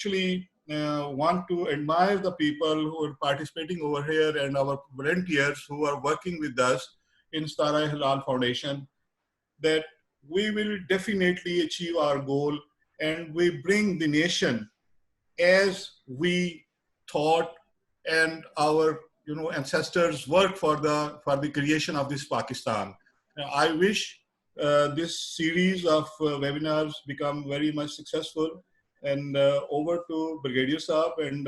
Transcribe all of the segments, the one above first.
actually want to admire the people who are participating over here and our volunteers who are working with us in Star Hilal Foundation, that we will definitely achieve our goal and we bring the nation as we thought and our ancestors worked for the creation of this Pakistan. I wish this series of webinars become very much successful, and over to Brigadier Saab, and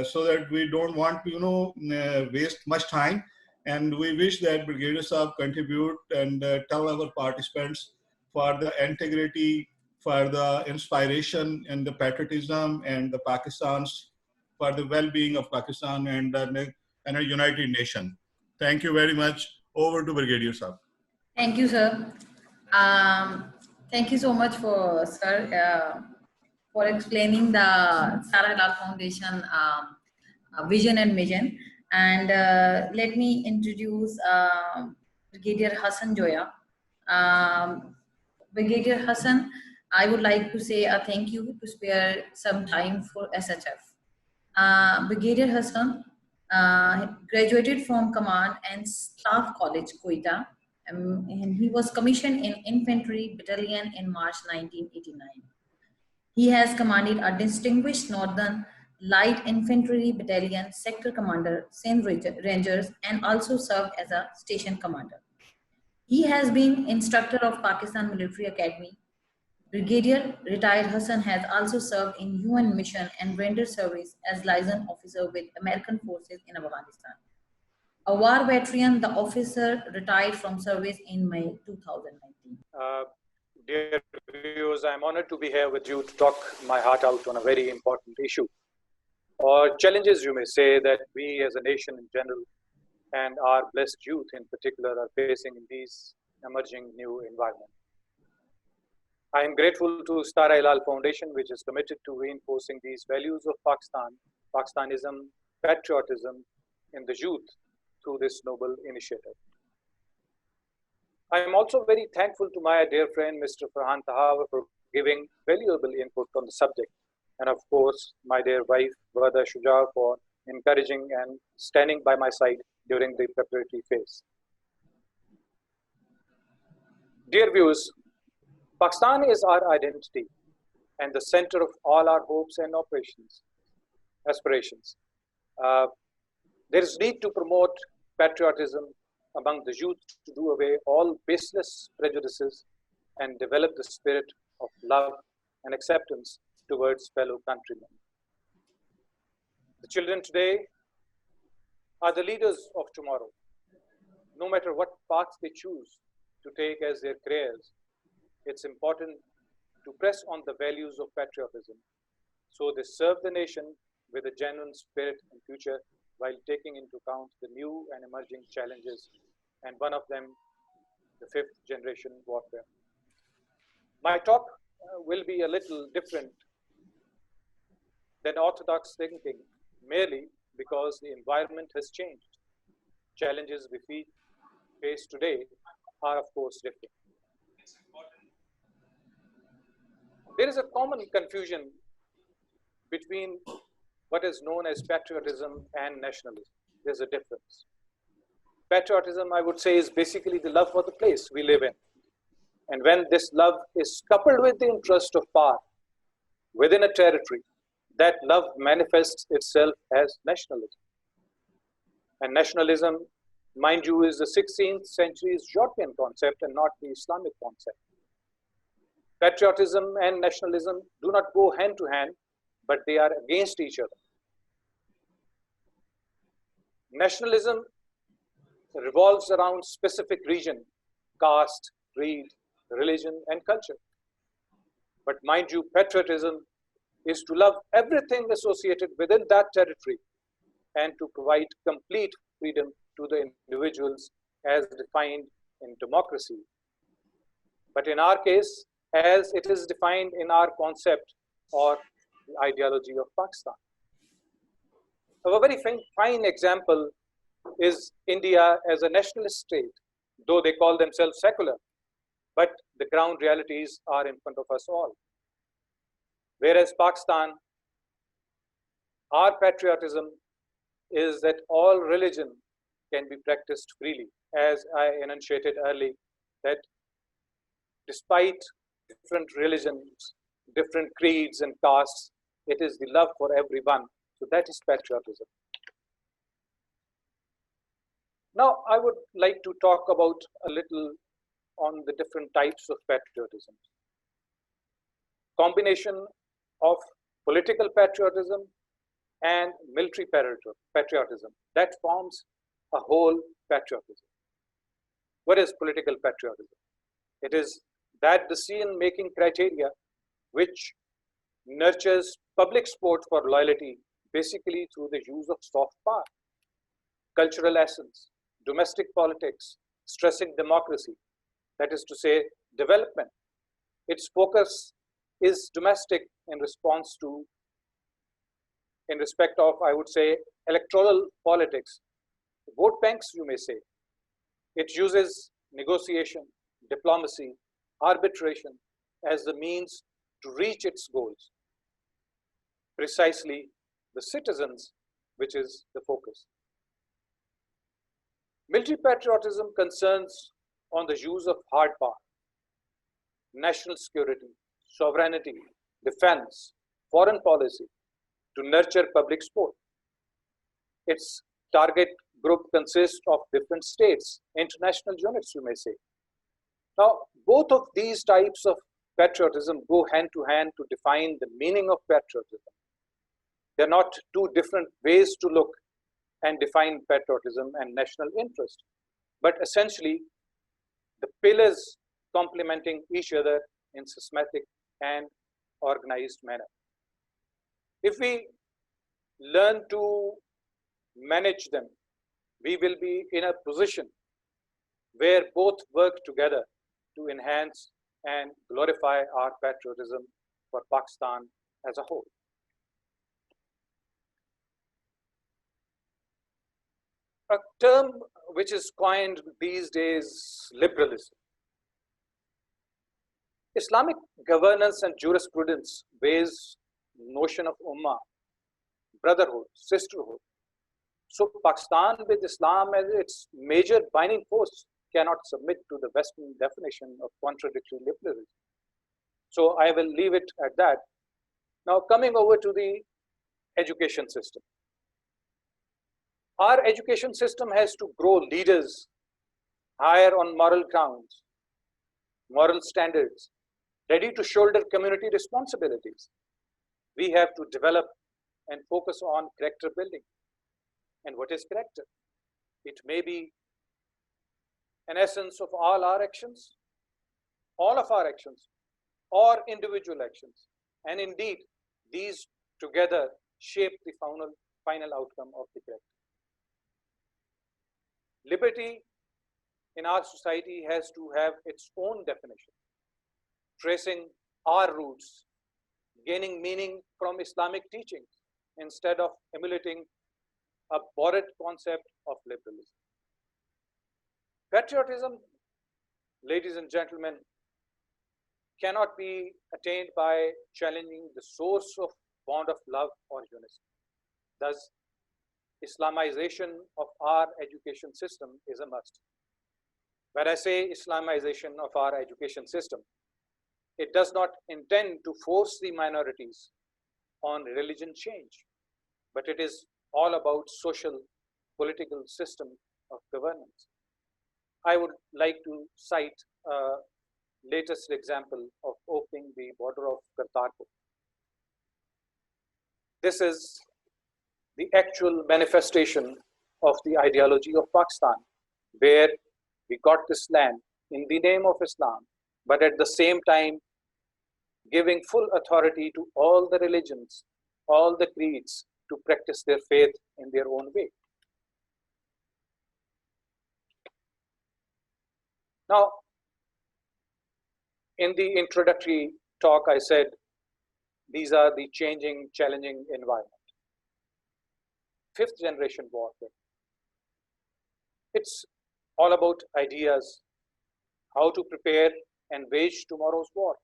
so that we don't want to waste much time, and we wish that Brigadier Saab contribute and tell our participants for the integrity, for the inspiration and the patriotism and the Pakistan's, for the well-being of Pakistan and a united nation. Thank you very much. Over to Brigadier Saab. Thank you, sir. Thank you so much for explaining the Star Hilal Foundation vision and mission. And let me introduce Brigadier Hassan Joya. Brigadier Hassan, I would like to say a thank you to spare some time for SHF. Brigadier Hassan graduated from Command and Staff College, Quetta, and he was commissioned in Infantry Battalion in March 1989. He has commanded a distinguished Northern Light Infantry Battalion Sector Commander, Sindh Rangers, and also served as a Station Commander. He has been instructor of Pakistan Military Academy. Brigadier retired Hassan has also served in UN mission and rendered service as liaison officer with American forces in Afghanistan. A war veteran, the officer retired from service in May 2019. Dear viewers, I'm honored to be here with you to talk my heart out on a very important issue, or challenges you may say that we as a nation in general and our blessed youth in particular are facing in these emerging new environment. I am grateful to Star Hilal Foundation, which is committed to reinforcing these values of Pakistanism, patriotism in the youth through this noble initiative. I am also very thankful to my dear friend, Mr. Farhan Tahawa, for giving valuable input on the subject. And of course, my dear wife, Wada Shuja, for encouraging and standing by my side during the preparatory phase. Dear viewers, Pakistan is our identity and the center of all our hopes and aspirations. There is need to promote patriotism among the youth to do away all baseless prejudices and develop the spirit of love and acceptance towards fellow countrymen. The children today are the leaders of tomorrow. No matter what path they choose to take as their careers, it's important to press on the values of patriotism so they serve the nation with a genuine spirit and future while taking into account the new and emerging challenges, and one of them, the fifth generation warfare. My talk will be a little different than orthodox thinking, merely because the environment has changed. Challenges we face today are, of course, different. There is a common confusion between what is known as patriotism and nationalism. There's a difference. Patriotism, I would say, is basically the love for the place we live in. And when this love is coupled with the interest of power within a territory, that love manifests itself as nationalism. And nationalism, mind you, is the 16th century's European concept and not the Islamic concept. Patriotism and nationalism do not go hand to hand, but they are against each other. Nationalism revolves around specific region, caste, creed, religion, and culture. But mind you, patriotism is to love everything associated within that territory and to provide complete freedom to the individuals as defined in democracy. But in our case, as it is defined in our concept or the ideology of Pakistan. A very fine example is India as a nationalist state, though they call themselves secular, but the ground realities are in front of us all. Whereas Pakistan Our patriotism is that all religion can be practiced freely, as I enunciated early, that despite different religions, different creeds and castes, it is the love for everyone. So that is patriotism. Now, I would like to talk about a little on the different types of patriotism. Combination of political patriotism and military patriotism. That forms a whole patriotism. What is political patriotism? It is that decision-making criteria which nurtures public support for loyalty, basically through the use of soft power, cultural essence, domestic politics, stressing democracy, that is to say, development. Its focus is domestic in response to, in respect of, I would say, electoral politics, vote banks, you may say. It uses negotiation, diplomacy, arbitration as the means to reach its goals. Precisely the citizens, which is the focus. Military patriotism concerns on the use of hard power, national security, sovereignty, defense, foreign policy to nurture public support. Its target group consists of different states, international units, you may say. Now, both of these types of patriotism go hand to hand to define the meaning of patriotism. They're not two different ways to look and define patriotism and national interest, but essentially the pillars complementing each other in systematic and organized manner. If we learn to manage them, we will be in a position where both work together to enhance and glorify our patriotism for Pakistan as a whole. A term which is coined these days, liberalism. Islamic governance and jurisprudence weighs notion of ummah, brotherhood, sisterhood. So Pakistan with Islam as its major binding force cannot submit to the Western definition of contradictory liberalism. So I will leave it at that. Now coming over to the education system. Our education system has to grow leaders higher on moral grounds, moral standards, ready to shoulder community responsibilities. We have to develop and focus on character building. And what is character? It may be an essence of all our actions, all of our actions, or individual actions. And indeed, these together shape the final outcome of the character. Liberty in our society has to have its own definition, tracing our roots, gaining meaning from Islamic teachings instead of emulating a borrowed concept of liberalism. Patriotism, ladies and gentlemen, cannot be attained by challenging the source of bond of love or unity. Thus, Islamization of our education system is a must. When I say Islamization of our education system, it does not intend to force the minorities on religion change, but it is all about social, political system of governance. I would like to cite a latest example of opening the border of Kartarpur. This is the actual manifestation of the ideology of Pakistan, where we got this land in the name of Islam, but at the same time giving full authority to all the religions, all the creeds to practice their faith in their own way. Now, in the introductory talk, I said these are the changing, challenging environment. Fifth generation warfare. It's all about ideas, how to prepare and wage tomorrow's war.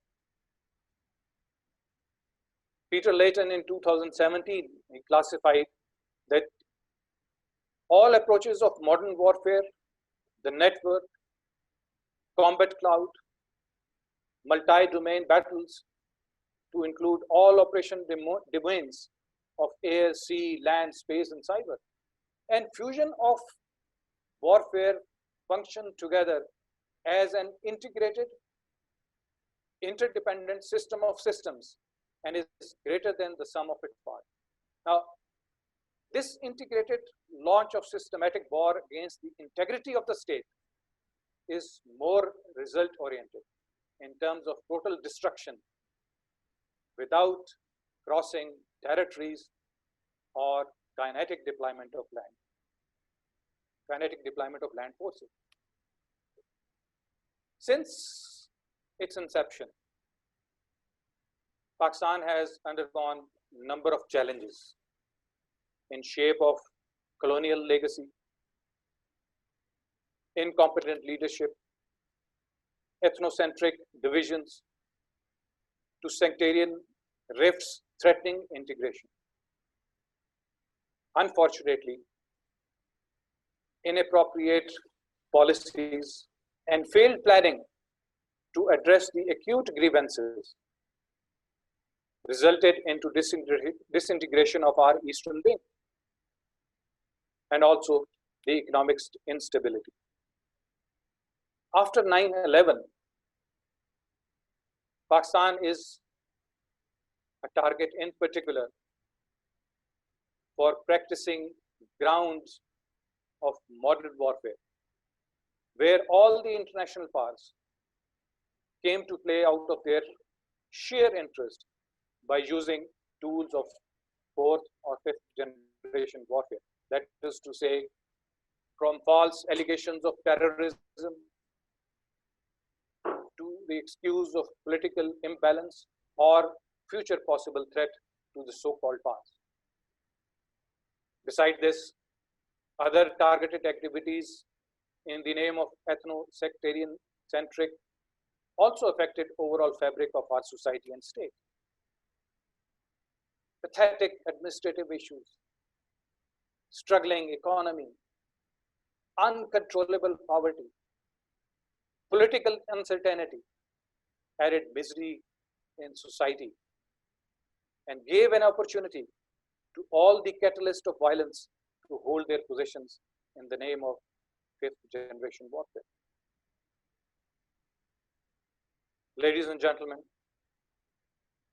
Peter Layton in 2017, he classified that all approaches of modern warfare, the network, combat cloud, multi-domain battles, to include all operation domains of air, sea, land, space, and cyber, and fusion of warfare function together as an integrated, interdependent system of systems and is greater than the sum of its parts. Now, this integrated launch of systematic war against the integrity of the state is more result-oriented in terms of total destruction without crossing territories or kinetic deployment of land forces. Since its inception, Pakistan has undergone a number of challenges in shape of colonial legacy, incompetent leadership, ethnocentric divisions, to sectarian rifts threatening integration. Unfortunately, inappropriate policies and failed planning to address the acute grievances resulted into disintegration of our eastern wing and also the economic instability. After 9/11, Pakistan is a target in particular for practicing grounds of modern warfare, where all the international powers came to play out of their sheer interest by using tools of fourth or fifth generation warfare. That is to say, from false allegations of terrorism to the excuse of political imbalance or future possible threat to the so-called past. Beside this, other targeted activities in the name of ethno-sectarian centric also affected overall fabric of our society and state. Pathetic administrative issues, struggling economy, uncontrollable poverty, political uncertainty added misery in society and gave an opportunity to all the catalysts of violence to hold their positions in the name of fifth generation warfare. Ladies and gentlemen,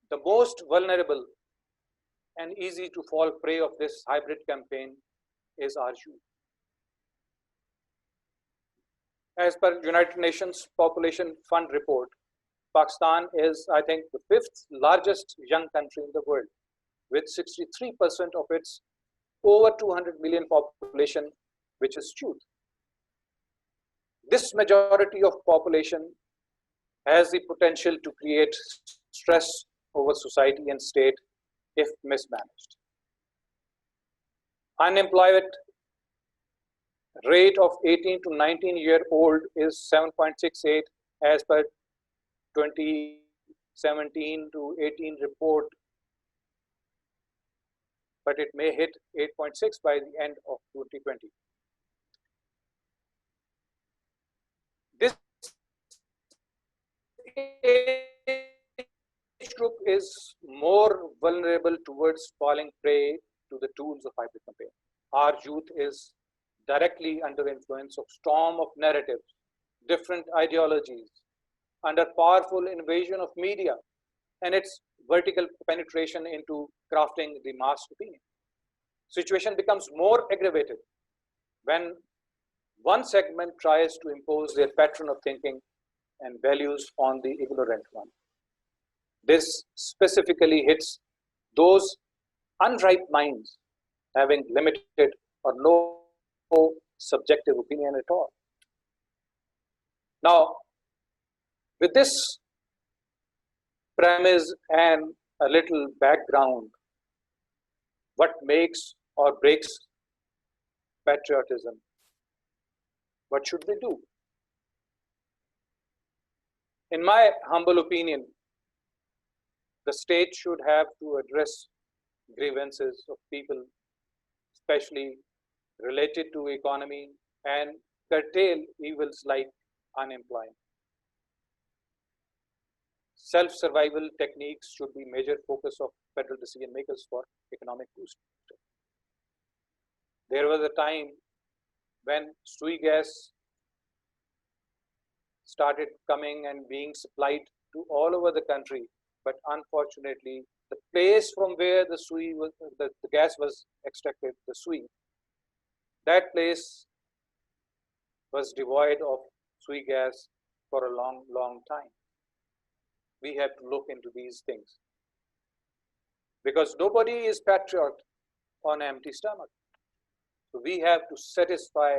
the most vulnerable and easy to fall prey of this hybrid campaign is our youth. As per United Nations Population Fund report, Pakistan is, I think, the fifth largest young country in the world, with 63% of its over 200 million population, which is youth. This majority of population has the potential to create stress over society and state if mismanaged. Unemployment rate of 18 to 19-year-old is 7.68 as per 2017 to 18 report, but it may hit 8.6 by the end of 2020. This age group is more vulnerable towards falling prey to the tools of hybrid campaign. Our youth is directly under influence of storm of narratives, different ideologies, under powerful invasion of media and its vertical penetration into crafting the mass opinion. Situation becomes more aggravated when one segment tries to impose their pattern of thinking and values on the ignorant one. This specifically hits those unripe minds having limited or no subjective opinion at all. Now, with this premise and a little background, what makes or breaks patriotism? What should we do? In my humble opinion, The state should have to address grievances of people, especially related to economy, and curtail evils like unemployment. Self-survival techniques should be major focus of federal decision makers for economic boost. There was a time when Sui gas started coming and being supplied to all over the country, but unfortunately, the place from where the gas was extracted, the Sui, that place was devoid of Sui gas for a long, long time. We have to look into these things, because nobody is patriot on empty stomach. So we have to satisfy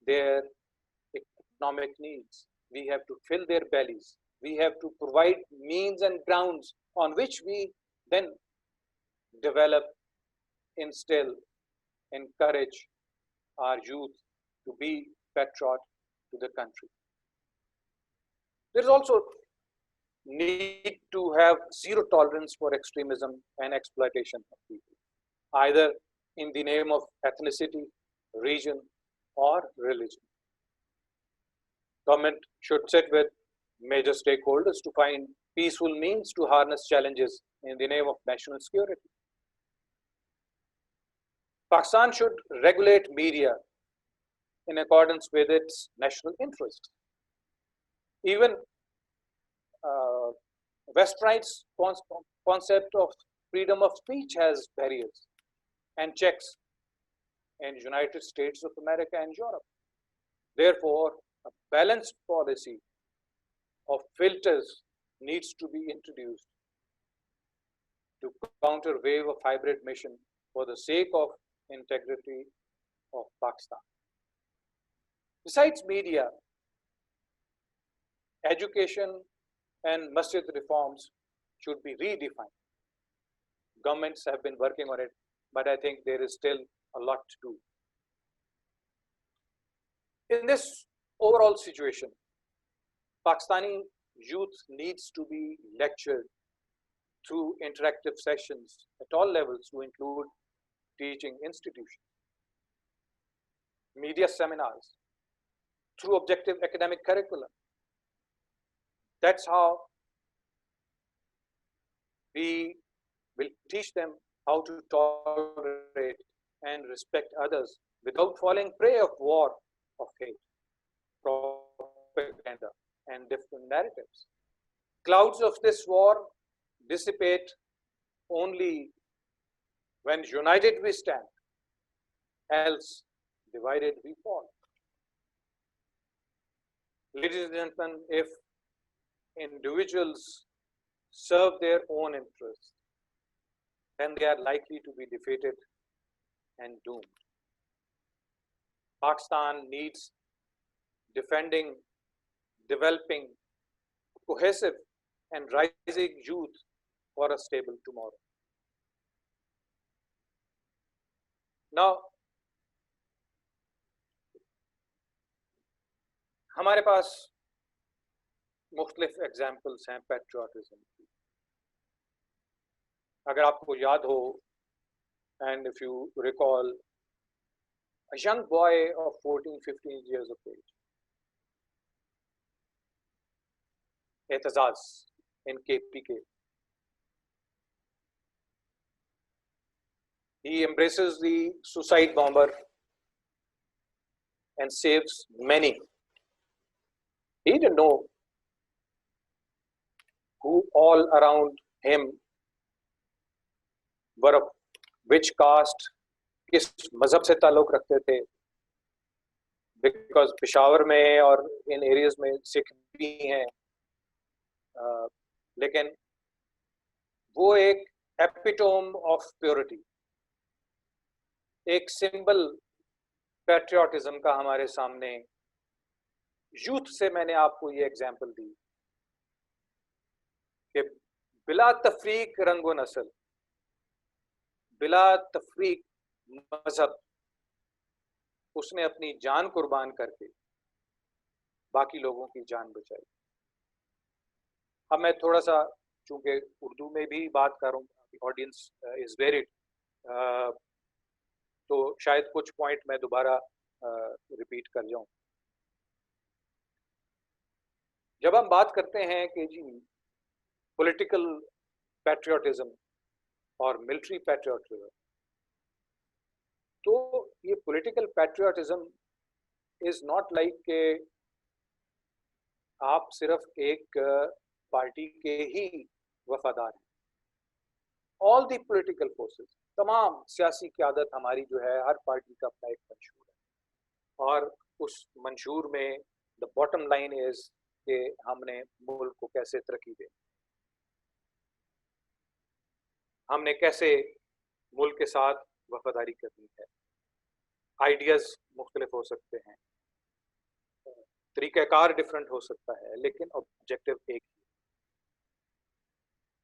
their economic needs. We have to fill their bellies. We have to provide means and grounds on which we then develop, instill, encourage our youth to be patriot to the country. There's also need to have zero tolerance for extremism and exploitation of people, either in the name of ethnicity, region, or religion. Government should sit with major stakeholders to find peaceful means to harness challenges in the name of national security. Pakistan should regulate media in accordance with its national interest. Even West right's concept of freedom of speech has barriers and checks in United States of America and Europe. Therefore, a balanced policy of filters needs to be introduced to counter wave of hybrid mission for the sake of integrity of Pakistan. Besides media, education and masjid reforms should be redefined. Governments have been working on it, but I think there is still a lot to do. In this overall situation, Pakistani youth needs to be lectured through interactive sessions at all levels to include teaching institutions, media seminars, through objective academic curriculum. That's how we will teach them how to tolerate and respect others without falling prey of war of hate, propaganda, and different narratives. Clouds of this war dissipate only when united we stand, else divided we fall. Ladies and gentlemen, if individuals serve their own interests, then they are likely to be defeated and doomed. Pakistan needs defending, developing, cohesive, and rising youth for a stable tomorrow. Now, ہمارے پاس مختلف examples ہیں patriotism کی. اگر آپ کو یاد ہو, and if you recall, a young boy of 14-15 years of age, Ehtazaz in KPK, he embraces the suicide bomber and saves many. He didn't know who all around him were of which caste, کس مذہب سے تعلق رکھتے تھے, because Peshawar میں اور ان areas میں سکھ بھی ہیں, لیکن وہ ایک ایپیٹوم آف پیورٹی, ایک سمبل پیٹریوٹزم کا ہمارے سامنے. یوتھ سے میں نے آپ کو یہ ایگزامپل دی کہ بلا تفریق رنگ و نسل, بلا تفریق مذہب, اس نے اپنی جان قربان کر کے باقی لوگوں کی جان بچائی. اب میں تھوڑا سا چونکہ اردو میں بھی بات کر رہا ہوں, آڈینس از ویریڈ, تو شاید کچھ پوائنٹ میں دوبارہ ریپیٹ کر جاؤں. جب ہم بات کرتے ہیں کہ جی پولیٹیکل پیٹریوٹزم اور ملٹری پیٹریوٹزم, تو یہ political patriotism is not like کہ آپ صرف ایک پارٹی کے ہی وفادار ہیں. آل دی پولیٹیکل فورسز, تمام سیاسی قیادت ہماری جو ہے, ہر پارٹی کا اپنا ایک منشور ہے, اور اس منشور میں دا باٹم لائن از کہ ہم نے ملک کو کیسے ترقی دے, ہم نے کیسے ملک کے ساتھ وفاداری کرنی ہے. آئیڈیاز مختلف ہو سکتے ہیں, طریقہ کار ڈفرینٹ ہو سکتا ہے, لیکن آبجیکٹو ایک ہی.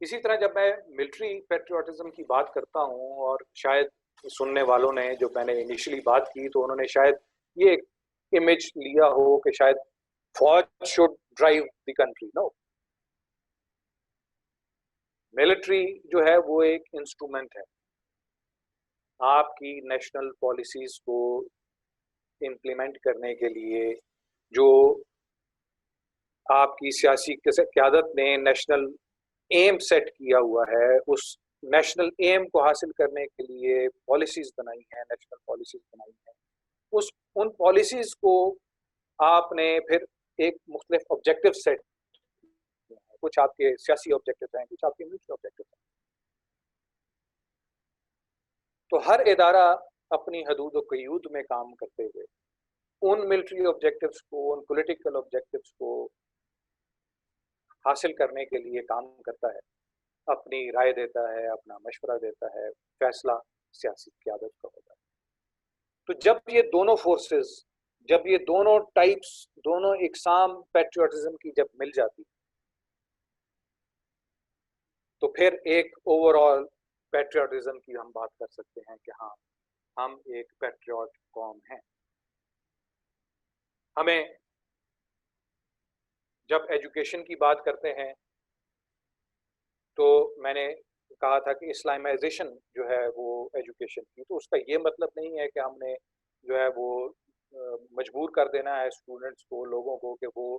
اسی طرح جب میں ملٹری پیٹریوٹزم کی بات کرتا ہوں, اور شاید سننے والوں نے جو میں نے انیشلی بات کی تو انہوں نے شاید یہ امیج لیا ہو کہ شاید فوج should drive the country. No, military جو ہے وہ ایک انسٹرومنٹ ہے آپ کی نیشنل پالیسیز کو امپلیمنٹ کرنے کے لیے. جو آپ کی سیاسی قیادت نے نیشنل ایم سیٹ کیا ہوا ہے, اس نیشنل ایم کو حاصل کرنے کے لیے پالیسیز بنائی ہیں, نیشنل پالیسیز بنائی ہیں. ان پالیسیز کو آپ نے پھر ایک مختلف آبجیکٹو سیٹ, کچھ آپ کے سیاسی آبجیکٹو ہیں, کچھ آپ کے ملٹری آبجیکٹو ہیں. تو ہر ادارہ اپنی حدود و قیود میں کام کرتے ہوئے ان ملٹری آبجیکٹوز کو, ان پولیٹیکل آبجیکٹوز کو حاصل کرنے کے لیے کام کرتا ہے, اپنی رائے دیتا ہے, اپنا مشورہ دیتا ہے, فیصلہ سیاسی قیادت کا ہوتا ہے. تو جب یہ دونوں فورسز, جب یہ دونوں ٹائپس, دونوں اقسام پیٹریوٹزم کی جب مل جاتی, تو پھر ایک اوور آل پیٹریوٹزم کی ہم بات کر سکتے ہیں کہ ہاں ہم ایک پیٹریوٹ قوم ہیں. ہمیں جب ایجوکیشن کی بات کرتے ہیں تو میں نے کہا تھا کہ اسلامائزیشن جو ہے وہ ایجوکیشن کی, تو اس کا یہ مطلب نہیں ہے کہ ہم نے جو ہے وہ مجبور کر دینا ہے اسٹوڈنٹس کو, لوگوں کو, کہ وہ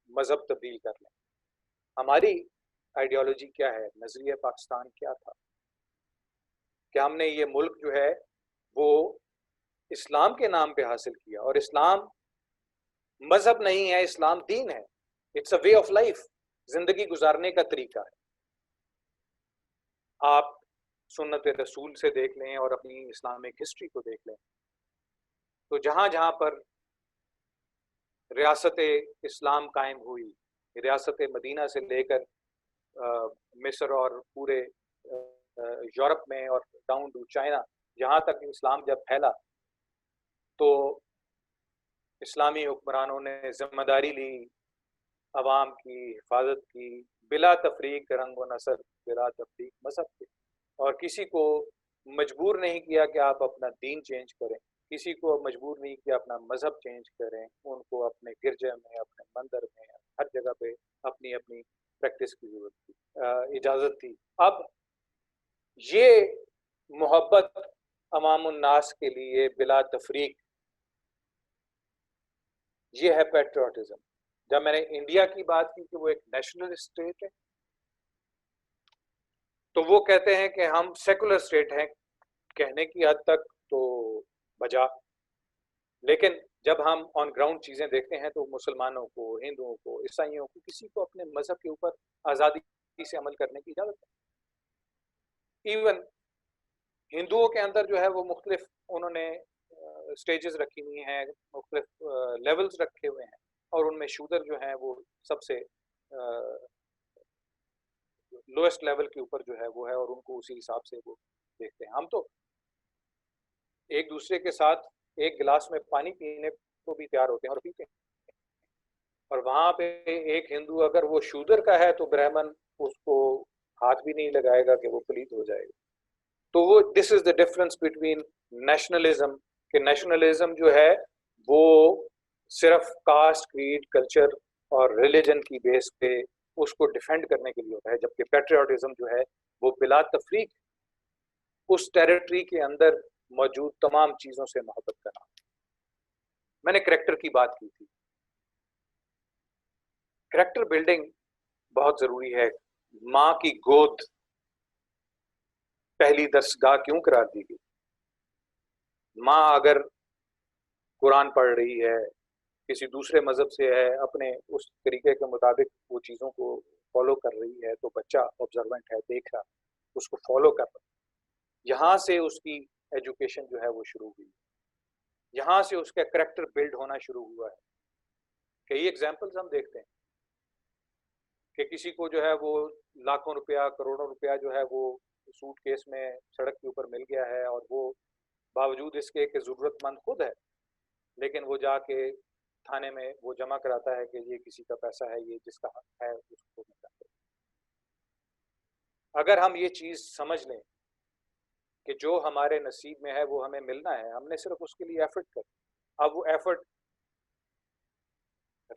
مذہب تبدیل کر لیں. ہماری آئیڈیالوجی کیا ہے, نظریہ پاکستان کیا تھا, کہ ہم نے یہ ملک جو ہے وہ اسلام کے نام پہ حاصل کیا, اور اسلام مذہب نہیں ہے, اسلام دین ہے. It's a way of life, زندگی گزارنے کا طریقہ ہے. آپ سنت رسول سے دیکھ لیں اور اپنی اسلامک ہسٹری کو دیکھ لیں, تو جہاں جہاں پر ریاست اسلام قائم ہوئی, ریاست مدینہ سے لے کر مصر اور پورے یورپ میں اور ڈاؤن ٹو چائنا, جہاں تک اسلام جب پھیلا تو اسلامی حکمرانوں نے ذمہ داری لی عوام کی حفاظت کی, بلا تفریق رنگ و نسل, بلا تفریق مذہب کے, اور کسی کو مجبور نہیں کیا کہ آپ اپنا دین چینج کریں, کسی کو مجبور نہیں کیا اپنا مذہب چینج کریں. ان کو اپنے گرجے میں, اپنے مندر میں, ہر جگہ پہ اپنی اپنی پریکٹس کی ضرورت تھی, اجازت تھی. اب یہ محبت عوام الناس کے لیے بلا تفریق, یہ ہے پیٹریوٹزم. جب میں نے انڈیا کی بات کی کہ وہ ایک نیشنل اسٹیٹ ہے, تو وہ کہتے ہیں کہ ہم سیکولر اسٹیٹ ہیں, کہنے کی حد تک تو بجا, لیکن جب ہم آن گراؤنڈ چیزیں دیکھتے ہیں تو مسلمانوں کو, ہندوؤں کو, عیسائیوں کو, کسی کو اپنے مذہب کے اوپر آزادی سے عمل کرنے کی اجازت ہے. ایون ہندوؤں کے اندر جو ہے وہ مختلف انہوں نے اسٹیجز رکھی ہوئی ہیں, مختلف لیولز رکھے ہوئے ہیں, اور ان میں شودر جو ہیں وہ سب سے لوئسٹ لیول کے اوپر جو ہے وہ ہے, اور ان کو اسی حساب سے وہ دیکھتے ہیں. ہم تو ایک دوسرے کے ساتھ ایک گلاس میں پانی پینے کو بھی تیار ہوتے ہیں اور پیتے ہیں, اور وہاں پہ ایک ہندو اگر وہ شودر کا ہے تو برہمن اس کو ہاتھ بھی نہیں لگائے گا کہ وہ پلیت ہو جائے گا. تو وہ دس از دا ڈفرنس بٹوین نیشنلزم, کہ نیشنلزم جو ہے وہ صرف کاسٹ, کریڈ, کلچر اور ریلیجن کی بیس پہ اس کو ڈیفینڈ کرنے کے لیے ہوتا ہے، جبکہ پیٹریوٹزم جو ہے وہ بلا تفریق اس ٹیریٹری کے اندر موجود تمام چیزوں سے محبت کرنا. میں نے کریکٹر کی بات کی تھی. کریکٹر بلڈنگ بہت ضروری ہے. ماں کی گود پہلی درسگاہ کیوں قرار دی گئی؟ ماں اگر قرآن پڑھ رہی ہے، کسی دوسرے مذہب سے ہے، اپنے اس طریقے کے مطابق وہ چیزوں کو فالو کر رہی ہے، تو بچہ آبزروینٹ ہے، دیکھ رہا، اس کو فالو کر رہا. یہاں سے اس کی ایجوکیشن جو ہے وہ شروع ہوئی، یہاں سے اس کا کریکٹر بلڈ ہونا شروع ہوا ہے. کئی ایگزامپلز ہم دیکھتے ہیں کہ کسی کو جو ہے وہ لاکھوں روپیہ، کروڑوں روپیہ جو ہے وہ سوٹ کیس میں سڑک کے اوپر مل گیا ہے، اور وہ باوجود اس کے کہ ضرورت مند خود ہے، لیکن وہ جا کے تھانے میں وہ جمع کراتا ہے کہ یہ کسی کا پیسہ ہے، یہ جس کا حق ہے اس کو ملتا ہے. اگر ہم یہ چیز سمجھ لیں کہ جو ہمارے نصیب میں ہے وہ ہمیں ملنا ہے، ہم نے صرف اس کے لیے ایفرٹ کر. اب وہ effort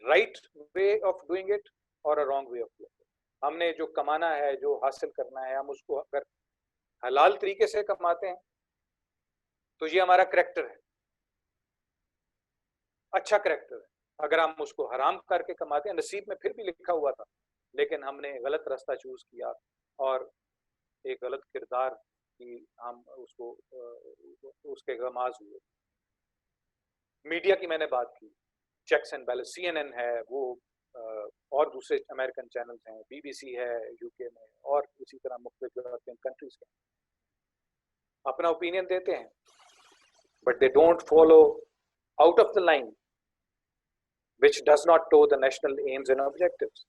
right way of doing it اور wrong way of doing it. ہم نے جو کمانا ہے، جو حاصل کرنا ہے، ہم اس کو اگر حلال طریقے سے کماتے ہیں تو یہ ہمارا کریکٹر ہے، اچھا کریکٹر ہے. اگر ہم اس کو حرام کر کے کماتے ہیں، نصیب میں پھر بھی لکھا ہوا تھا لیکن ہم نے غلط راستہ چوز کیا اور ایک غلط کردار کی ہم اس کو اس کے غماز ہوئے. میڈیا کی میں نے بات کی، چیکس اینڈ بیلنس. CNN ہے وہ، اور دوسرے امریکن چینلز ہیں، BBC ہے UK میں، اور اسی طرح مختلف یورپین کنٹریز کے اپنا اوپینین دیتے ہیں، but they don't follow out of the line which does not toe the national aims and objectives.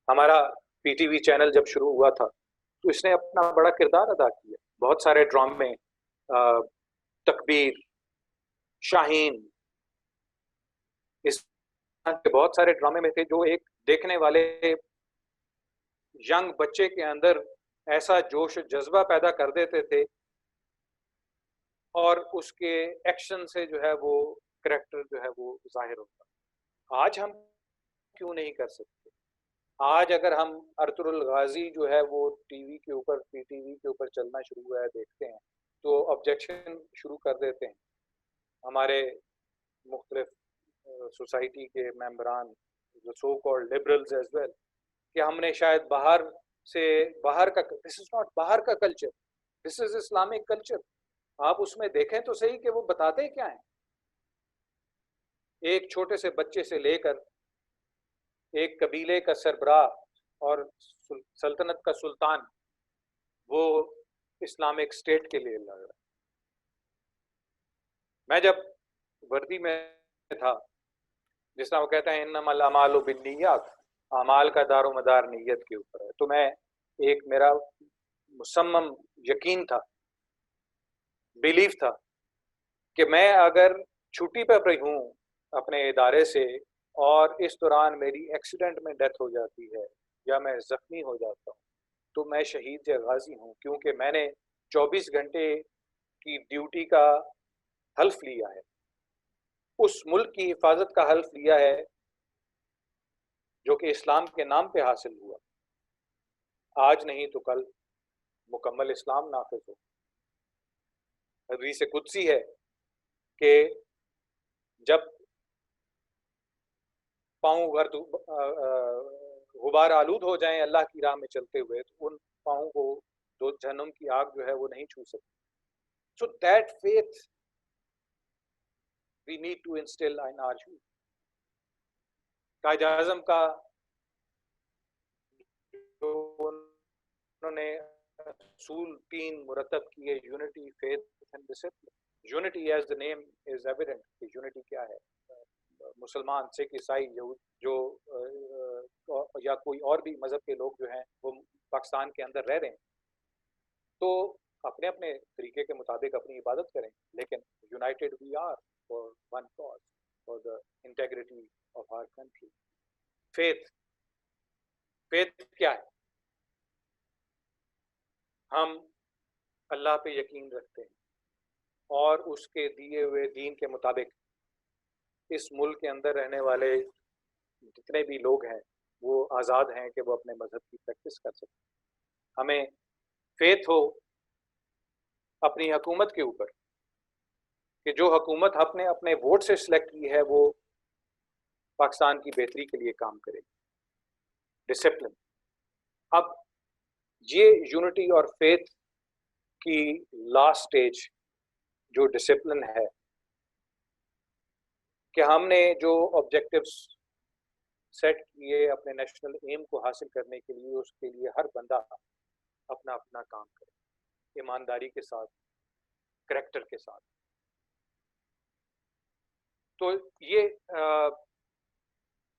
ہمارا PTV چینل جب شروع ہوا تھا تو اس نے اپنا بڑا کردار ادا کیا. بہت سارے ڈرامے، تکبیر، شاہین، اس کے بہت سارے ڈرامے میں تھے جو ایک دیکھنے والے ینگ بچے کے اندر ایسا جوش و جذبہ پیدا کر دیتے تھے، اور اس کے ایکشن سے جو ہے وہ کریکٹر جو ہے وہ ظاہر ہوتا. آج ہم کیوں نہیں کر سکتے؟ آج اگر ہم ارطغرل غازی جو ہے وہ TV کے اوپر، PTV کے اوپر چلنا شروع ہوا ہے دیکھتے ہیں تو آبجیکشن شروع کر دیتے ہیں ہمارے مختلف سوسائٹی کے ممبران، جو so called liberals as well, کہ ہم نے شاید باہر کا، دس از ناٹ باہر کا کلچر، دس از اسلامک کلچر. آپ اس میں دیکھیں تو صحیح کہ وہ بتاتے کیا ہیں. ایک چھوٹے سے بچے سے لے کر ایک قبیلے کا سربراہ اور سلطنت کا سلطان وہ اسلامک اسٹیٹ کے لیے لڑ رہا. میں جب وردی میں تھا، جس طرح وہ کہتے ہیں انما الاعمال بالنیات، اعمال کا دار و مدار نیت کے اوپر ہے، تو میں ایک میرا مصمم یقین تھا، بیلیف تھا کہ میں اگر چھٹی پہ ہوں اپنے ادارے سے اور اس دوران میری ایکسیڈنٹ میں ڈیتھ ہو جاتی ہے یا میں زخمی ہو جاتا ہوں تو میں شہید یا غازی ہوں، کیونکہ میں نے 24 گھنٹے کی ڈیوٹی کا حلف لیا ہے، اس ملک کی حفاظت کا حلف لیا ہے جو کہ اسلام کے نام پہ حاصل ہوا. آج نہیں تو کل مکمل اسلام نافذ ہو. حدیث قدسی ہے کہ جب پاؤں غبار آلود ہو جائیں اللہ کی راہ میں چلتے ہوئے تو ان پاؤں کو جو جہنم کی آگ جو ہے وہ نہیں چھو سکتی. So that faith we need to instill in our youth. Quaid Azam کا انہوں نے اصول 3 مرتب کیے، unity, faith and discipline. Unity as the name is evident کہ یونٹی کیا ہے. مسلمان، سکھ، عیسائی، جو یا کوئی اور بھی مذہب کے لوگ جو ہیں وہ پاکستان کے اندر رہ رہے ہیں تو اپنے اپنے طریقے کے مطابق اپنی عبادت کریں، لیکن united we are for one cause, for the integrity of our country. Faith کیا ہے؟ ہم اللہ پہ یقین رکھتے ہیں اور اس کے دیے ہوئے دین کے مطابق اس ملک کے اندر رہنے والے جتنے بھی لوگ ہیں وہ آزاد ہیں کہ وہ اپنے مذہب کی پریکٹس کر سکیں. ہمیں فیتھ ہو اپنی حکومت کے اوپر کہ جو حکومت ہم نے اپنے ووٹ سے سلیکٹ کی ہے وہ پاکستان کی بہتری کے لیے کام کرے. ڈسپلن. اب یہ یونٹی اور فیتھ کی لاسٹ سٹیج جو ڈسپلن ہے کہ ہم نے جو آبجیکٹیوز سیٹ کیے اپنے نیشنل ایم کو حاصل کرنے کے لیے, اس کے لیے ہر بندہ اپنا اپنا کام کرے ایمانداری کے ساتھ, کریکٹر کے ساتھ. تو یہ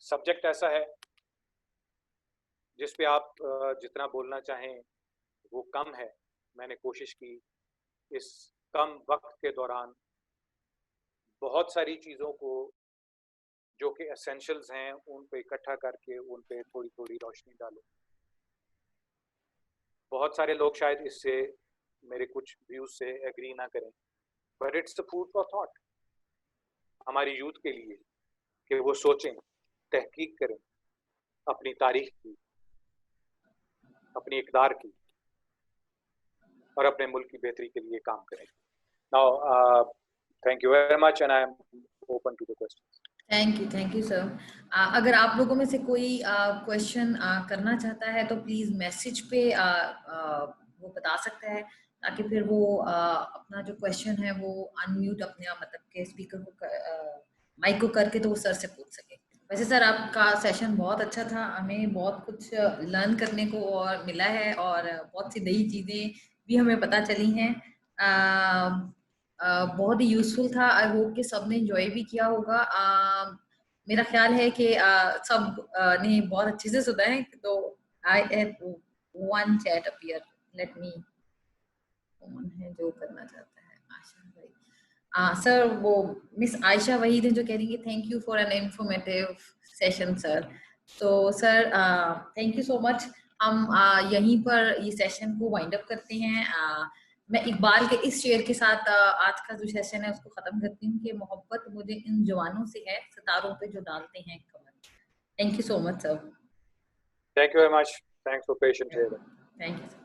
سبجیکٹ ایسا ہے جس پہ آپ جتنا بولنا چاہیں وہ کم ہے. میں نے کوشش کی اس کم وقت کے دوران بہت ساری چیزوں کو جو کہ اسینشلز ہیں ان پہ اکٹھا کر کے ان پہ تھوڑی تھوڑی روشنی ڈالوں. بہت سارے لوگ شاید اس سے میرے کچھ ویوز سے ایگری نہ کریں, but it's a food for thought ہماری یوتھ کے لیے کہ وہ سوچیں, تحقیق کریں اپنی تاریخ کی, اپنی اقدار کی, اور اپنے ملک کی بہتری کے لیے کام کریں. Now, thank you very much and I am open to the questions. Thank you sir. اگر آپ لوگوں میں سے کوئی کویشچن کرنا چاہتا ہے تو پلیز میسج پہ وہ بتا سکتا ہے, تاکہ پھر وہ اپنا جو کویشچن ہے وہ انمیوٹ اپنے مطلب کہ اسپیکر کو مائک کو کر کے تو وہ سر سے پوچھ سکے. ویسے سر آپ کا سیشن بہت اچھا تھا, ہمیں بہت کچھ لرن کرنے کو اور ملا ہے, اور بہت سی نئی چیزیں بھی ہمیں پتہ چلی ہیں. بہت ہی یوزفل تھا. آئی ہوپ کہ سب نے انجوائے بھی کیا ہوگا. میرا خیال ہے کہ سب نے بہت اچھے سے سنا ہے. تو I have one chat appear, let me, کون ہے جو کرنا چاہتا ہے؟ عائشہ بھائی. سر وہ مس عائشہ وحید ہیں جو کہہ رہی ہیں thank you for an informative session sir. تو سر تھینک یو سو مچ. ہم یہیں پر یہ سیشن کو وائنڈ اپ کرتے ہیں. میں اقبال کے اس شعر کے ساتھ آج کا جو سیشن ہے اس کو ختم کرتی ہوں کہ محبت مجھے ان جوانوں سے ہے ستاروں پہ جو ڈالتے ہیں کمر. Thank you so much sir. Thank you very much. Thanks for patient hearing. Thank you.